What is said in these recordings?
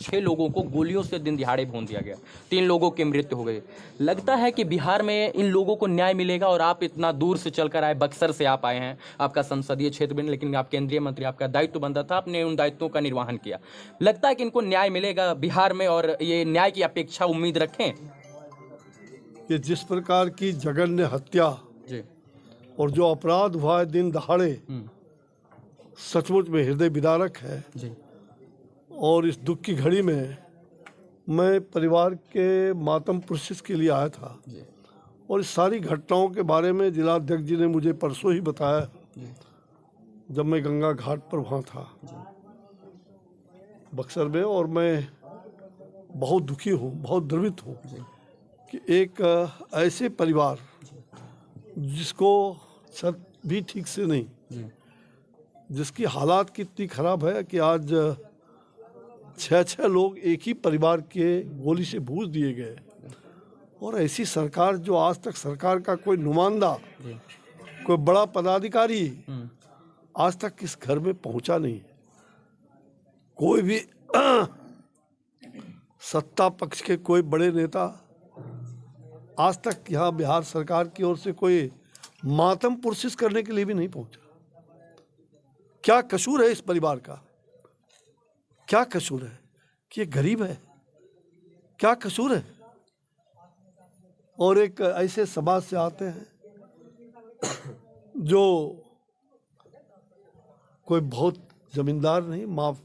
6 लोगों को गोलियों से दिन दिहाड़े भून दिया गया, 3 लोगों की मृत्यु हो गई। लगता है कि बिहार में इन लोगों को न्याय मिलेगा। और आप इतना दूर से चलकर आए, बक्सर से आप आए हैं, आपका संसदीय क्षेत्र में, लेकिन आप केंद्रीय मंत्री, आपका दायित्व बनता था, आपने उन दायित्वों का निर्वहन किया। लगता है कि इनको न्याय मिलेगा बिहार में, और ये न्याय की अपेक्षा उम्मीद रखें। ये जिस प्रकार की जघन्य हत्या जी और जो अपराध हुआ है दिन दहाड़े, सचमुच में हृदय विदारक है। जी और इस दुख की घड़ी में मैं परिवार के मातम प्रोसेस के लिए आया था जी और इस सारी घटनाओं के बारे में जिलाध्यक्ष जी ने मुझे परसों ही बताया जब मैं गंगा घाट पर वहाँ था बक्सर में। और मैं बहुत दुखी हूँ, बहुत द्रवित हूँ कि एक ऐसे परिवार जिसको छत भी ठीक से नहीं, जिसकी हालात कितनी खराब है कि आज 6 लोग एक ही परिवार के गोली से भूज दिए गए। और ऐसी सरकार जो आज तक सरकार का कोई नुमाइंदा, कोई बड़ा पदाधिकारी आज तक इस घर में पहुंचा नहीं है। कोई भी सत्ता पक्ष के कोई बड़े नेता आज तक यहाँ बिहार सरकार की ओर से कोई मातम पुरस्कार करने के लिए भी नहीं पहुंचा। क्या कसूर है इस परिवार का? क्या कसूर है कि ये गरीब है? क्या कसूर है? और एक ऐसे समाज से आते हैं जो कोई बहुत जमींदार नहीं, माँ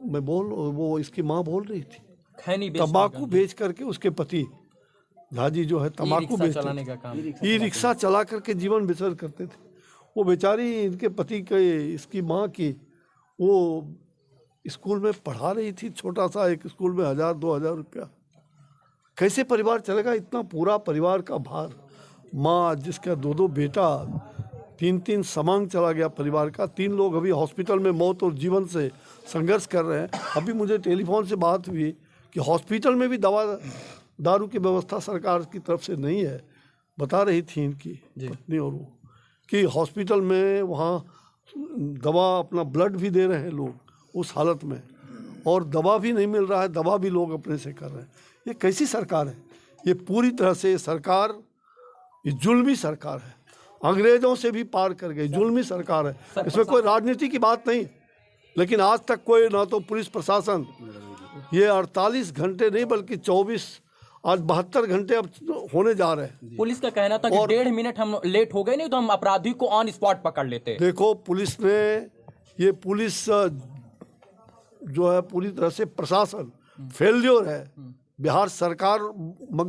मैं वो इसकी माँ बोल रही थी तंबाकू बेच करके उसके पति झाजी जो है तंबाकू चलाने का काम, ई रिक्शा चला करके जीवन बसर करते थे। वो बेचारी इनके पति के इसकी माँ की वो स्कूल में पढ़ा रही थी, छोटा सा एक स्कूल में 1000-2000 रुपया। कैसे परिवार चलेगा? इतना पूरा परिवार का भार, माँ जिसका 2 बेटा, 3 समांग चला गया परिवार का। 3 लोग अभी हॉस्पिटल में मौत और जीवन से संघर्ष कर रहे हैं। अभी मुझे टेलीफोन से बात हुई कि हॉस्पिटल में भी दवा दारू की व्यवस्था सरकार की तरफ से नहीं है। बता रही थी इनकी पत्नी और वो कि हॉस्पिटल में वहाँ दवा, अपना ब्लड भी दे रहे हैं लोग उस हालत में, और दवा भी नहीं मिल रहा है, दवा भी लोग अपने से कर रहे हैं। ये कैसी सरकार है? ये पूरी तरह से सरकार, ये जुल्मी सरकार है, अंग्रेजों से भी पार कर गई जुल्मी सरकार है। इसमें कोई राजनीति की बात नहीं, लेकिन आज तक कोई ना तो पुलिस प्रशासन, ये 48 घंटे नहीं बल्कि 24, आज 72 घंटे अब होने जा रहे हैं। पुलिस का कहना था कि 1.5 मिनट हम लेट हो गए, नहीं तो हम अपराधी को ऑन स्पॉट पकड़ लेते। देखो पुलिस ने, ये पुलिस जो है पूरी तरह से प्रशासन फेल्योर है। बिहार सरकार,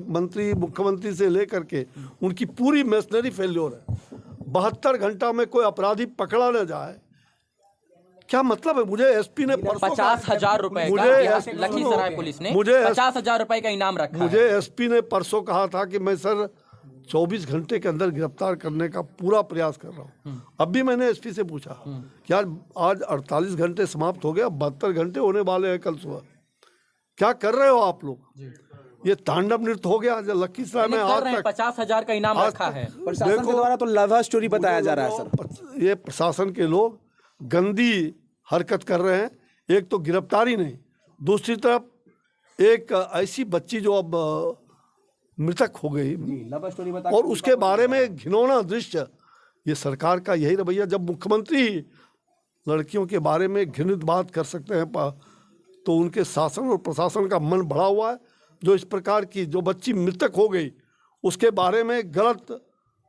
मंत्री, मुख्यमंत्री से लेकर के उनकी पूरी मशीनरी फेल्योर है। 72 घंटा में कोई अपराधी पकड़ा न जाए, क्या मतलब है? मुझे एसपी ने 50,000 रुपए का, लखीसराय पुलिस ने मुझे 50,000 रुपए का इनाम रखा। मुझे एसपी ने परसों कहा था कि मैं सर 24 घंटे के अंदर गिरफ्तार करने का पूरा प्रयास कर रहा हूँ। अब भी मैंने एसपी से पूछा कि आज 48 घंटे समाप्त हो गया, 72 घंटे होने वाले हैं कल सुबह, क्या कर रहे हो आप लोग? ये तांडव नृत्य हो गया लखीसराय में। आज तक 50,000 का इनाम रखा है प्रशासन के द्वारा, तो लव स्टोरी बताया जा रहा है सर। ये प्रशासन के लोग गंदी हरकत कर रहे हैं। एक तो गिरफ्तारी नहीं, दूसरी तरफ एक ऐसी बच्ची जो अब मृतक हो गई, लव स्टोरी बता, और उसके बारे में घिनौना दृश्य। ये सरकार का यही रवैया। जब मुख्यमंत्री लड़कियों के बारे में घृणित बात कर सकते हैं तो उनके शासन और प्रशासन का मन बढ़ा हुआ है। जो इस प्रकार की जो बच्ची मृतक हो गई उसके बारे में गलत,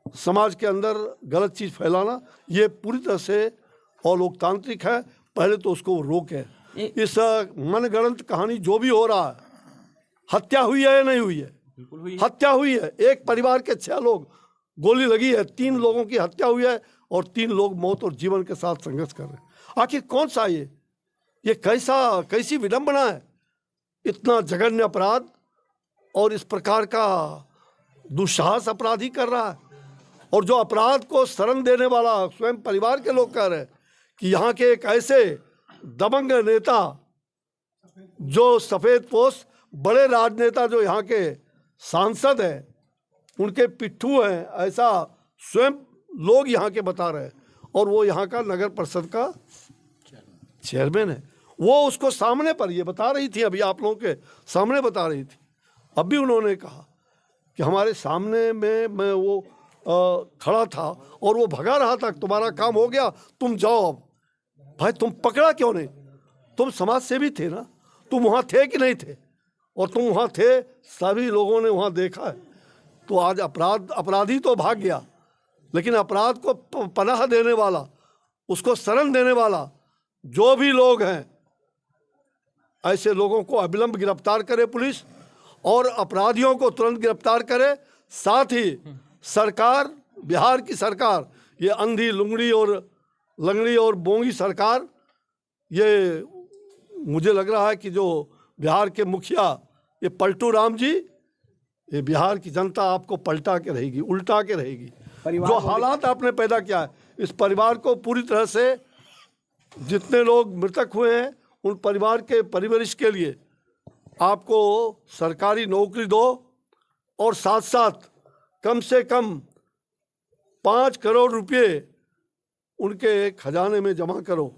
समाज के अंदर गलत चीज़ फैलाना, ये पूरी तरह से अलोकतांत्रिक है। पहले तो उसको रोके। इस मनगढ़ंत कहानी जो भी हो रहा है, हत्या हुई है या नहीं हुई है? हत्या हुई है। एक परिवार के 6 लोग, गोली लगी है, 3 लोगों की हत्या हुई है और 3 लोग मौत और जीवन के साथ संघर्ष कर रहे हैं। आखिर कौन सा ये कैसी विडंबना है? इतना जघन्य अपराध और इस प्रकार का दुस्साहस अपराधी कर रहा है। और जो अपराध को शरण देने वाला स्वयं परिवार के लोग कह रहे हैं कि यहाँ के एक ऐसे दबंग नेता, जो सफेदपोश बड़े राजनेता, जो यहाँ के सांसद हैं, उनके पिट्ठू हैं, ऐसा स्वयं लोग यहाँ के बता रहे हैं। और वो यहाँ का नगर परिषद का चेयरमैन है। वो उसको सामने पर ये बता रही थी, अभी आप लोगों के सामने बता रही थी। अभी उन्होंने कहा कि हमारे सामने में मैं वो खड़ा था और वो भगा रहा था, तुम्हारा काम हो गया, तुम जाओ। अब भाई तुम पकड़ा क्यों नहीं? तुम समाज सेवी थे ना, तुम वहाँ थे कि नहीं थे? और तुम वहाँ थे, सभी लोगों ने वहाँ देखा है। तो आज अपराधी तो भाग गया, लेकिन अपराध को पनाह देने वाला, उसको शरण देने वाला जो भी लोग हैं, ऐसे लोगों को अविलंब गिरफ्तार करे पुलिस और अपराधियों को तुरंत गिरफ्तार करे। साथ ही सरकार, बिहार की सरकार, ये अंधी लुंगड़ी और लंगड़ी और बोंगी सरकार, ये मुझे लग रहा है कि जो बिहार के मुखिया ये पलटू राम जी, ये बिहार की जनता आपको पलटा के रहेगी, उल्टा के रहेगी। जो हालात आपने पैदा किया है, इस परिवार को पूरी तरह से, जितने लोग मृतक हुए हैं उन परिवार के परिवरिश के लिए आपको सरकारी नौकरी दो और साथ साथ कम से कम 5 करोड़ रुपए उनके खजाने में जमा करो,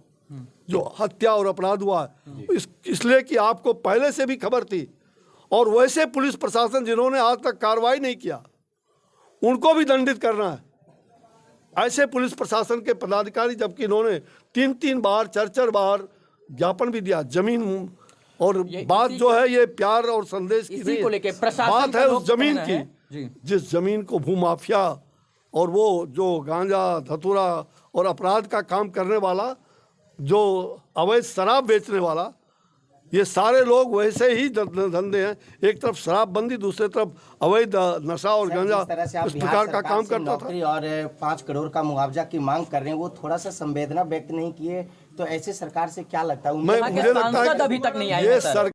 जो हत्या और अपराध हुआ है। इसलिए कि आपको पहले से भी खबर थी, और वैसे पुलिस प्रशासन जिन्होंने आज तक कार्रवाई नहीं किया उनको भी दंडित करना है। ऐसे पुलिस प्रशासन के पदाधिकारी, जबकि इन्होंने 3-3 बार 4-4 बार ज्ञापन भी दिया। जमीन और बात जो है ये प्यार और संदेश की नहीं है, बात है उस जमीन की, जिस जमीन को भूमाफिया और वो जो गांजा धतूरा और अपराध का काम करने वाला, जो अवैध शराब बेचने वाला, ये सारे लोग वैसे ही धंधे हैं। एक तरफ शराबबंदी, दूसरी तरफ अवैध नशा और गांजा, इस प्रकार का काम करता था। और 5 करोड़ का मुआवजा की मांग कर रहे हैं, वो थोड़ा सा संवेदना व्यक्त नहीं किए, तो ऐसे सरकार से क्या लगता है? मुझे लगता है अभी तक नहीं आई ये है सर।